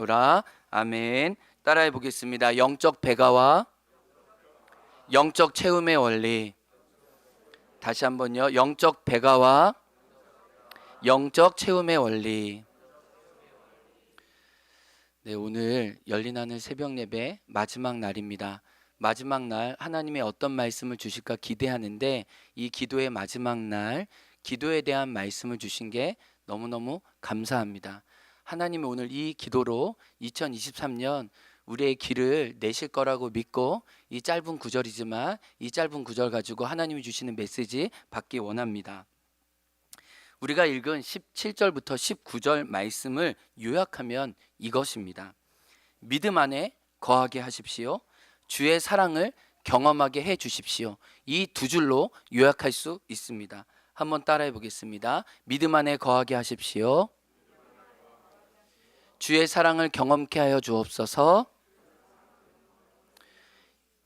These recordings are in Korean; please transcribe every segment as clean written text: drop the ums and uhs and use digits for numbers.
오라. 아멘. 따라해 보겠습니다. 영적 배가와 영적 채움의 원리. 다시 한번요. 영적 배가와 영적 채움의 원리. 네, 오늘 열린 하늘 새벽 예배 마지막 날입니다. 마지막 날 하나님의 어떤 말씀을 주실까 기대하는데, 이 기도의 마지막 날 기도에 대한 말씀을 주신 게 너무너무 감사합니다. 하나님이 오늘 이 기도로 2023년 우리의 길을 내실 거라고 믿고, 이 짧은 구절이지만 이 짧은 구절 가지고 하나님이 주시는 메시지 받기 원합니다. 우리가 읽은 17절부터 19절 말씀을 요약하면 이것입니다. 믿음 안에 거하게 하십시오. 주의 사랑을 경험하게 해 주십시오. 이 두 줄로 요약할 수 있습니다. 한번 따라해 보겠습니다. 믿음 안에 거하게 하십시오. 주의 사랑을 경험케 하여 주옵소서.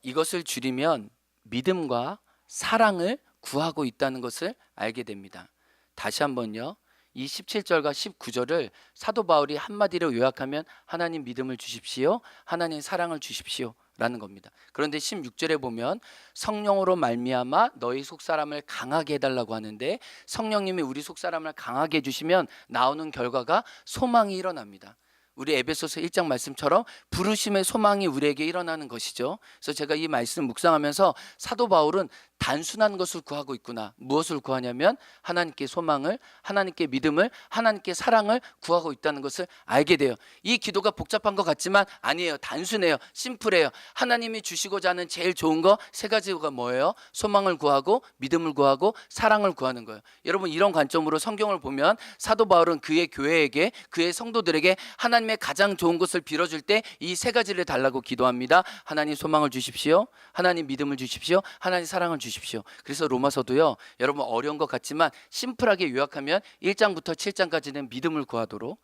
이것을 줄이면 믿음과 사랑을 구하고 있다는 것을 알게 됩니다. 다시 한번요. 이 17절과 19절을 사도 바울이 한마디로 요약하면 하나님 믿음을 주십시오, 하나님 사랑을 주십시오 라는 겁니다. 그런데 16절에 보면 성령으로 말미암아 너희 속사람을 강하게 해달라고 하는데, 성령님이 우리 속사람을 강하게 해주시면 나오는 결과가 소망이 일어납니다. 우리 에베소서 1장 말씀처럼 부르심의 소망이 우리에게 일어나는 것이죠. 그래서 제가 이 말씀 묵상하면서 사도 바울은 단순한 것을 구하고 있구나. 무엇을 구하냐면 하나님께 소망을, 하나님께 믿음을, 하나님께 사랑을 구하고 있다는 것을 알게 돼요. 이 기도가 복잡한 것 같지만 아니에요. 단순해요. 심플해요. 하나님이 주시고자 하는 제일 좋은 거 세 가지가 뭐예요? 소망을 구하고, 믿음을 구하고, 사랑을 구하는 거예요. 여러분, 이런 관점으로 성경을 보면 사도 바울은 그의 교회에게, 그의 성도들에게 하나님의 가장 좋은 것을 빌어줄 때 이 세 가지를 달라고 기도합니다. 하나님 소망을 주십시오, 하나님 믿음을 주십시오, 하나님 사랑을 주십시오. 그래서 로마서도요, 여러분 어려운 것 같지만 심플하게 요약하면 1장부터 7장까지는 믿음을 구하도록,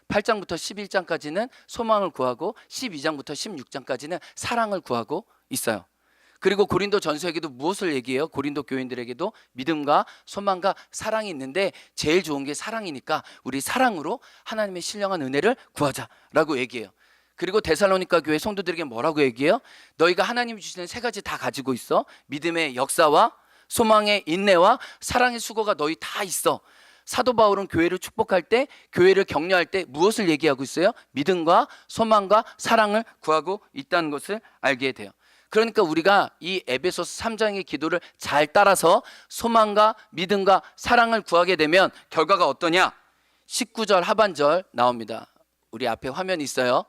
8장부터 11장까지는 소망을 구하고, 12장부터 16장까지는 사랑을 구하고 있어요. 그리고 고린도 전서에게도 무엇을 얘기해요? 고린도 교인들에게도 믿음과 소망과 사랑이 있는데 제일 좋은 게 사랑이니까 우리 사랑으로 하나님의 신령한 은혜를 구하자라고 얘기해요. 그리고 데살로니가 교회 성도들에게 뭐라고 얘기해요? 너희가 하나님이 주시는 세 가지 다 가지고 있어. 믿음의 역사와 소망의 인내와 사랑의 수고가 너희 다 있어. 사도 바울은 교회를 축복할 때, 교회를 격려할 때 무엇을 얘기하고 있어요? 믿음과 소망과 사랑을 구하고 있다는 것을 알게 돼요. 그러니까 우리가 이 에베소서 3장의 기도를 잘 따라서 소망과 믿음과 사랑을 구하게 되면 결과가 어떠냐? 19절 하반절 나옵니다. 우리 앞에 화면이 있어요.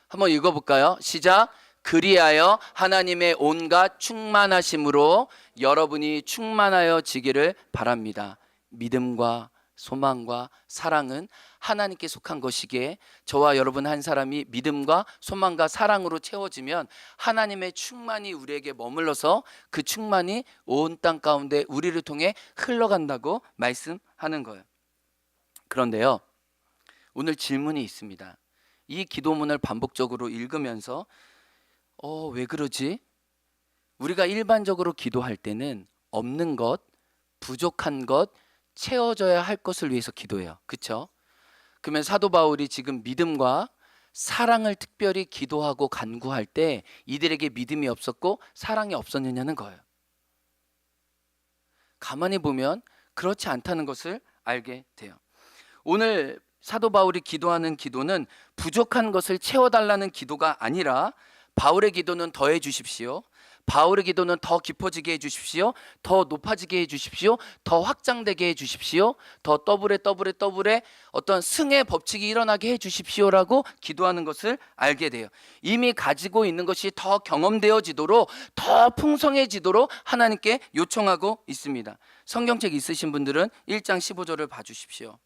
한번 읽어볼까요? 시작. 그리하여 하나님의 온갖 충만하심으로 여러분이 충만하여 지기를 바랍니다. 믿음과 소망과 사랑은 하나님께 속한 것이기에 저와 여러분 한 사람이 믿음과 소망과 사랑으로 채워지면 하나님의 충만이 우리에게 머물러서 그 충만이 온 땅 가운데 우리를 통해 흘러간다고 말씀하는 거예요. 그런데요, 오늘 질문이 있습니다. 이 기도문을 반복적으로 읽으면서 왜 그러지? 우리가 일반적으로 기도할 때는 없는 것, 부족한 것, 채워져야 할 것을 위해서 기도해요. 그렇죠? 그러면 사도 바울이 지금 믿음과 사랑을 특별히 기도하고 간구할 때 이들에게 믿음이 없었고 사랑이 없었느냐는 거예요. 가만히 보면 그렇지 않다는 것을 알게 돼요. 오늘 사도 바울이 기도하는 기도는 부족한 것을 채워달라는 기도가 아니라, 바울의 기도는 더해 주십시오, 바울의 기도는 더 깊어지게 해주십시오, 더 높아지게 해주십시오, 더 확장되게 해주십시오, 더 더블에 어떤 승의 법칙이 일어나게 해주십시오라고 기도하는 것을 알게 돼요. 이미 가지고 있는 것이 더 경험되어지도록, 더 풍성해지도록 하나님께 요청하고 있습니다. 성경책 있으신 분들은 1장 15절을 봐주십시오.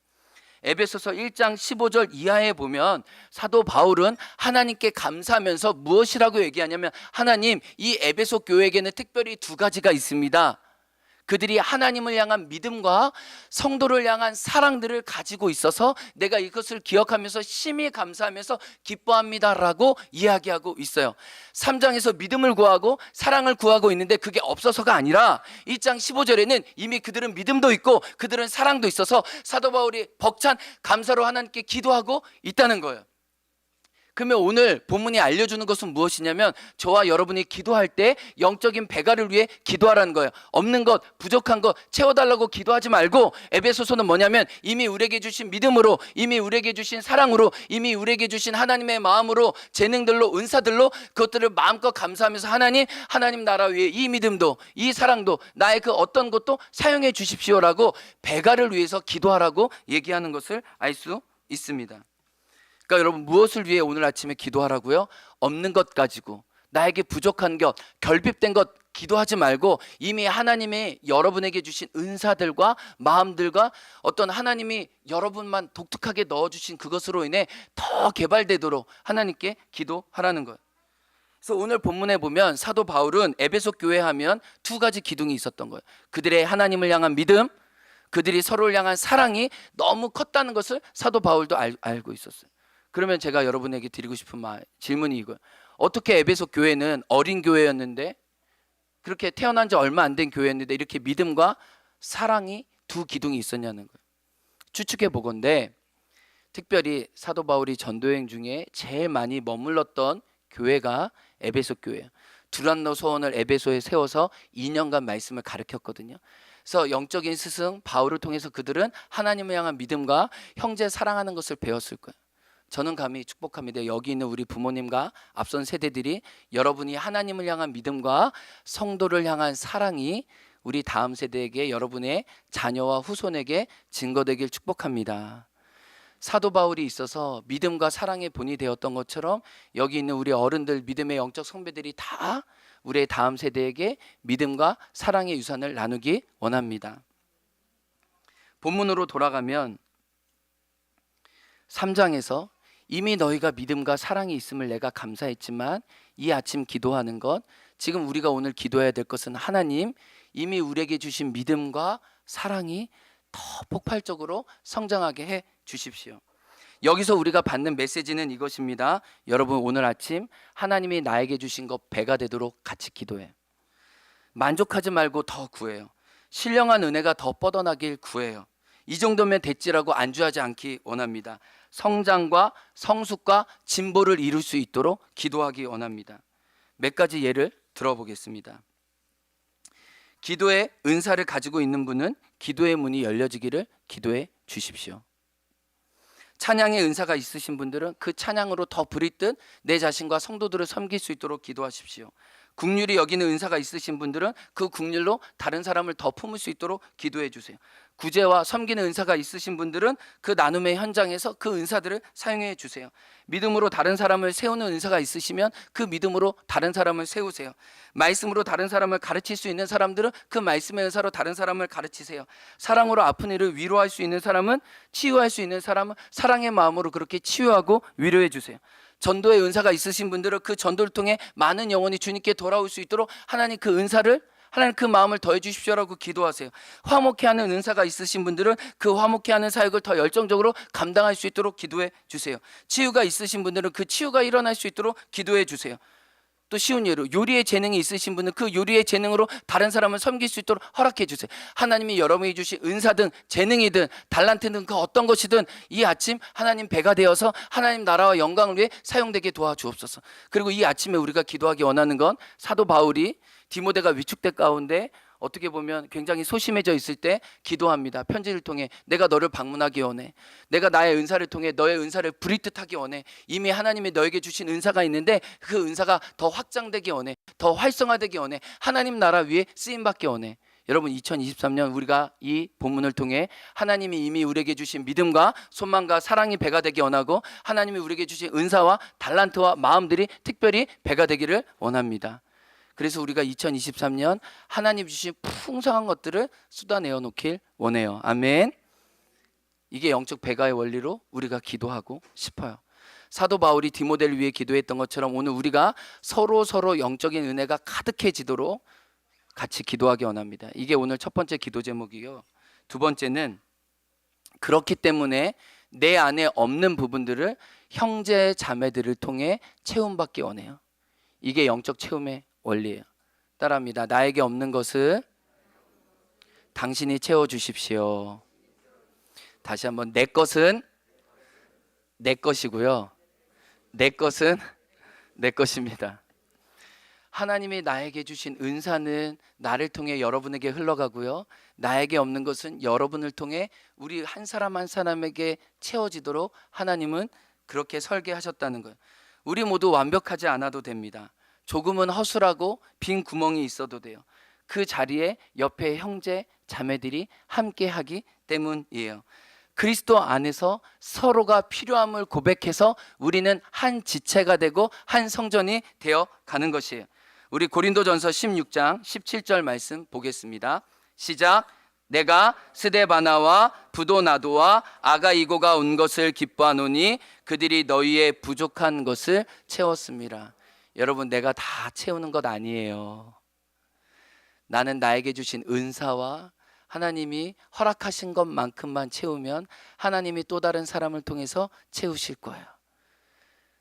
에베소서 1장 15절 이하에 보면 사도 바울은 하나님께 감사하면서 무엇이라고 얘기하냐면, 하나님, 이 에베소 교회에게는 특별히 두 가지가 있습니다. 그들이 하나님을 향한 믿음과 성도를 향한 사랑들을 가지고 있어서 내가 이것을 기억하면서 심히 감사하면서 기뻐합니다라고 이야기하고 있어요. 3장에서 믿음을 구하고 사랑을 구하고 있는데 그게 없어서가 아니라 1장 15절에는 이미 그들은 믿음도 있고 그들은 사랑도 있어서 사도 바울이 벅찬 감사로 하나님께 기도하고 있다는 거예요. 그러면 오늘 본문이 알려주는 것은 무엇이냐면 저와 여러분이 기도할 때 영적인 배가를 위해 기도하라는 거예요. 없는 것, 부족한 것 채워달라고 기도하지 말고 에베소서는 뭐냐면 이미 우리에게 주신 믿음으로, 이미 우리에게 주신 사랑으로, 이미 우리에게 주신 하나님의 마음으로, 재능들로, 은사들로 그것들을 마음껏 감사하면서 하나님 나라 위해 이 믿음도, 이 사랑도, 나의 그 어떤 것도 사용해 주십시오라고 배가를 위해서 기도하라고 얘기하는 것을 알 수 있습니다. 그러니까 여러분, 무엇을 위해 오늘 아침에 기도하라고요? 없는 것 가지고, 나에게 부족한 것, 결핍된 것 기도하지 말고 이미 하나님이 여러분에게 주신 은사들과 마음들과 어떤 하나님이 여러분만 독특하게 넣어주신 그것으로 인해 더 개발되도록 하나님께 기도하라는 거예요. 그래서 오늘 본문에 보면 사도 바울은 에베소 교회 하면 두 가지 기둥이 있었던 거예요. 그들의 하나님을 향한 믿음, 그들이 서로를 향한 사랑이 너무 컸다는 것을 사도 바울도 알고 있었어요. 그러면 제가 여러분에게 드리고 싶은 질문이 이거예요. 어떻게 에베소 교회는 어린 교회였는데, 그렇게 태어난 지 얼마 안 된 교회였는데 이렇게 믿음과 사랑이 두 기둥이 있었냐는 거예요. 추측해 보건대 특별히 사도 바울이 전도여행 중에 제일 많이 머물렀던 교회가 에베소 교회예요. 두란노 소원을 에베소에 세워서 2년간 말씀을 가르쳤거든요. 그래서 영적인 스승 바울을 통해서 그들은 하나님을 향한 믿음과 형제 사랑하는 것을 배웠을 거예요. 저는 감히 축복합니다. 여기 있는 우리 부모님과 앞선 세대들이 여러분이 하나님을 향한 믿음과 성도를 향한 사랑이 우리 다음 세대에게, 여러분의 자녀와 후손에게 증거되길 축복합니다. 사도 바울이 있어서 믿음과 사랑의 본이 되었던 것처럼 여기 있는 우리 어른들, 믿음의 영적 선배들이 다 우리의 다음 세대에게 믿음과 사랑의 유산을 나누기 원합니다. 본문으로 돌아가면 3장에서 이미 너희가 믿음과 사랑이 있음을 내가 감사했지만 이 아침 기도하는 것, 지금 우리가 오늘 기도해야 될 것은 하나님 이미 우리에게 주신 믿음과 사랑이 더 폭발적으로 성장하게 해 주십시오. 여기서 우리가 받는 메시지는 이것입니다. 여러분, 오늘 아침 하나님이 나에게 주신 것 배가 되도록 같이 기도해요. 만족하지 말고 더 구해요. 신령한 은혜가 더 뻗어나길 구해요. 이 정도면 됐지라고 안주하지 않기 원합니다. 성장과 성숙과 진보를 이룰 수 있도록 기도하기 원합니다. 몇 가지 예를 들어보겠습니다. 기도의 은사를 가지고 있는 분은 기도의 문이 열려지기를 기도해 주십시오. 찬양의 은사가 있으신 분들은 그 찬양으로 더 불이 뜬 내 자신과 성도들을 섬길 수 있도록 기도하십시오. 국률이 여기는 은사가 있으신 분들은 그 국률로 다른 사람을 더 품을 수 있도록 기도해 주세요. 구제와 섬기는 은사가 있으신 분들은 그 나눔의 현장에서 그 은사들을 사용해 주세요. 믿음으로 다른 사람을 세우는 은사가 있으시면 그 믿음으로 다른 사람을 세우세요. 말씀으로 다른 사람을 가르칠 수 있는 사람들은 그 말씀의 은사로 다른 사람을 가르치세요. 사랑으로 아픈 이를 위로할 수 있는 사람은, 치유할 수 있는 사람은 사랑의 마음으로 그렇게 치유하고 위로해 주세요. 전도의 은사가 있으신 분들은 그 전도를 통해 많은 영혼이 주님께 돌아올 수 있도록 하나님 그 은사를, 하나님 그 마음을 더해 주십시오라고 기도하세요. 화목해 하는 은사가 있으신 분들은 그 화목해 하는 사역을 더 열정적으로 감당할 수 있도록 기도해 주세요. 치유가 있으신 분들은 그 치유가 일어날 수 있도록 기도해 주세요. 또 쉬운 예로 요리의 재능이 있으신 분은 그 요리의 재능으로 다른 사람을 섬길 수 있도록 허락해 주세요. 하나님이 여러분이 주신 은사든 재능이든 달란트든 그 어떤 것이든 이 아침 하나님 배가 되어서 하나님 나라와 영광을 위해 사용되게 도와주옵소서. 그리고 이 아침에 우리가 기도하기 원하는 건 사도 바울이 디모데가 위축된 가운데 어떻게 보면 굉장히 소심해져 있을 때 기도합니다. 편지를 통해 내가 너를 방문하기 원해. 내가 나의 은사를 통해 너의 은사를 부리듯 하기 원해. 이미 하나님이 너에게 주신 은사가 있는데 그 은사가 더 확장되기 원해. 더 활성화되기 원해. 하나님 나라 위에 쓰임받기 원해. 여러분, 2023년 우리가 이 본문을 통해 하나님이 이미 우리에게 주신 믿음과 소망과 사랑이 배가 되기 원하고 하나님이 우리에게 주신 은사와 달란트와 마음들이 특별히 배가 되기를 원합니다. 그래서 우리가 2023년 하나님 주신 풍성한 것들을 쏟아내어 놓길 원해요. 아멘. 이게 영적 배가의 원리로 우리가 기도하고 싶어요. 사도 바울이 디모데를 위해 기도했던 것처럼 오늘 우리가 서로 영적인 은혜가 가득해지도록 같이 기도하기 원합니다. 이게 오늘 첫 번째 기도 제목이요. 두 번째는 그렇기 때문에 내 안에 없는 부분들을 형제 자매들을 통해 채움받기 원해요. 이게 영적 채움의 원리예요. 따라합니다. 나에게 없는 것을 당신이 채워주십시오. 다시 한번, 내 것은 내 것이고요, 내 것은 내 것입니다. 하나님이 나에게 주신 은사는 나를 통해 여러분에게 흘러가고요. 나에게 없는 것은 여러분을 통해 우리 한 사람 한 사람에게 채워지도록 하나님은 그렇게 설계하셨다는 거예요. 우리 모두 완벽하지 않아도 됩니다. 조금은 허술하고 빈 구멍이 있어도 돼요. 그 자리에 옆에 형제 자매들이 함께 하기 때문이에요. 그리스도 안에서 서로가 필요함을 고백해서 우리는 한 지체가 되고 한 성전이 되어 가는 것이에요. 우리 고린도전서 16장 17절 말씀 보겠습니다. 시작. 내가 스데바나와 부도나도와 아가이고가 온 것을 기뻐하노니 그들이 너희의 부족한 것을 채웠습니다. 여러분, 내가 다 채우는 것 아니에요. 나는 나에게 주신 은사와 하나님이 허락하신 것만큼만 채우면 하나님이 또 다른 사람을 통해서 채우실 거예요.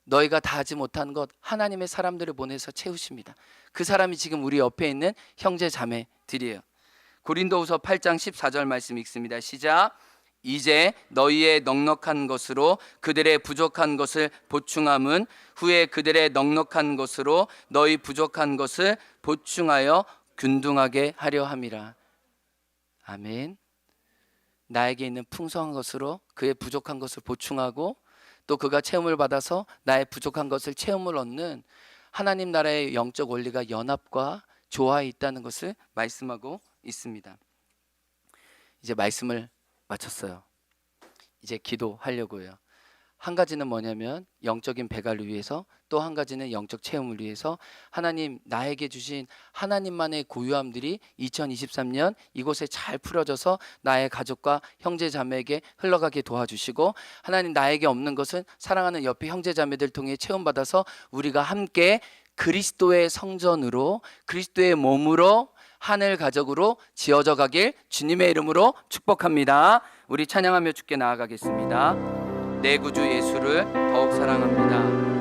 너희가 다 하지 못한 것 하나님의 사람들을 보내서 채우십니다. 그 사람이 지금 우리 옆에 있는 형제 자매들이에요. 고린도후서 8장 14절 말씀 읽습니다. 시작. 이제 너희의 넉넉한 것으로 그들의 부족한 것을 보충함은 후에 그들의 넉넉한 것으로 너희 부족한 것을 보충하여 균등하게 하려 함이라. 아멘. 나에게 있는 풍성한 것으로 그의 부족한 것을 보충하고 또 그가 체험을 받아서 나의 부족한 것을 체험을 얻는 하나님 나라의 영적 원리가 연합과 조화에 있다는 것을 말씀하고 있습니다. 이제 말씀을 마쳤어요. 이제 기도하려고요. 한 가지는 뭐냐면 영적인 배갈을 위해서, 또 한 가지는 영적 체험을 위해서 하나님 나에게 주신 하나님만의 고유함들이 2023년 이곳에 잘 풀어져서 나의 가족과 형제 자매에게 흘러가게 도와주시고, 하나님 나에게 없는 것은 사랑하는 옆에 형제 자매들 통해 체험받아서 우리가 함께 그리스도의 성전으로, 그리스도의 몸으로, 하늘 가족으로 지어져 가길 주님의 이름으로 축복합니다. 우리 찬양하며 주께 나아가겠습니다. 내 구주 예수를 더욱 사랑합니다.